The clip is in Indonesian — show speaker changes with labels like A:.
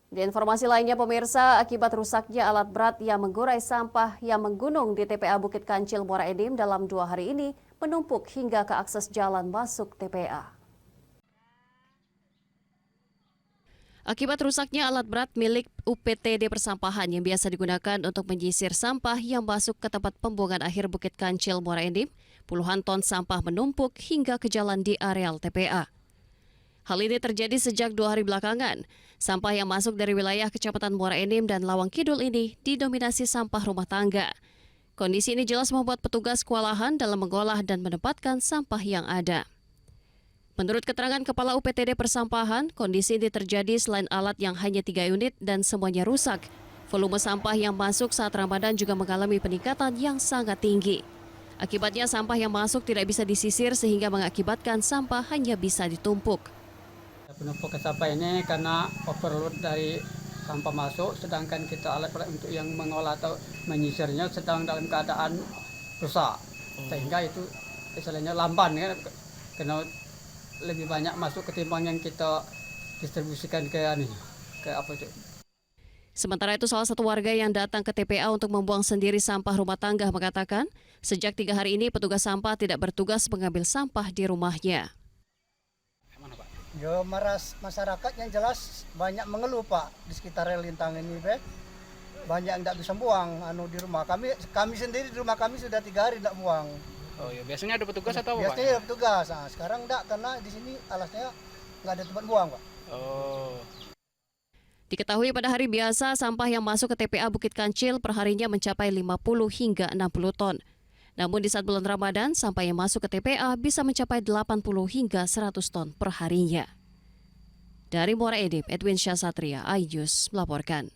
A: Di informasi lainnya, pemirsa, akibat rusaknya alat berat yang mengurai sampah yang menggunung di TPA Bukit Kancil Muara Enim dalam 2 hari ini menumpuk hingga ke akses jalan masuk TPA. Akibat rusaknya alat berat milik UPTD Persampahan yang biasa digunakan untuk menyisir sampah yang masuk ke tempat pembuangan akhir Bukit Kancil Muara Enim, puluhan ton sampah menumpuk hingga ke jalan di areal TPA. Hal ini terjadi sejak 2 hari belakangan. Sampah yang masuk dari wilayah Kecamatan Muara Enim dan Lawang Kidul ini didominasi sampah rumah tangga. Kondisi ini jelas membuat petugas kewalahan dalam mengolah dan menempatkan sampah yang ada. Menurut keterangan Kepala UPTD Persampahan, kondisi ini terjadi selain alat yang hanya 3 unit dan semuanya rusak. Volume sampah yang masuk saat Ramadan juga mengalami peningkatan yang sangat tinggi. Akibatnya sampah yang masuk tidak bisa disisir sehingga mengakibatkan sampah hanya bisa ditumpuk.
B: Penumpukan sampah ini karena overload dari sampah masuk, sedangkan kita alat untuk yang mengolah atau menyisirnya sedang dalam keadaan rusak, sehingga itu istilahnya lamban kan, karena lebih banyak masuk ketimbang yang kita distribusikan ke apa itu.
A: Sementara itu, salah satu warga yang datang ke TPA untuk membuang sendiri sampah rumah tangga mengatakan, sejak 3 hari ini petugas sampah tidak bertugas mengambil sampah di rumahnya.
C: Yo, masyarakat yang jelas banyak mengeluh Pak di sekitar rel lintang ini, banyak yang tidak bisa buang di rumah kami sendiri di rumah kami sudah 3 hari tidak buang.
D: Oh ya, biasanya ada petugas atau apa?
C: Biasanya ada petugas, sekarang enggak karena di sini alasnya nggak ada tempat buang Pak.
D: Oh.
A: Diketahui pada hari biasa sampah yang masuk ke TPA Bukit Kancil perharinya mencapai 50 hingga 60 ton. Namun di saat bulan Ramadan, sampah yang masuk ke TPA bisa mencapai 80 hingga 100 ton perharinya. Dari Muara Enim, Edwin Syah Satria, iNews melaporkan.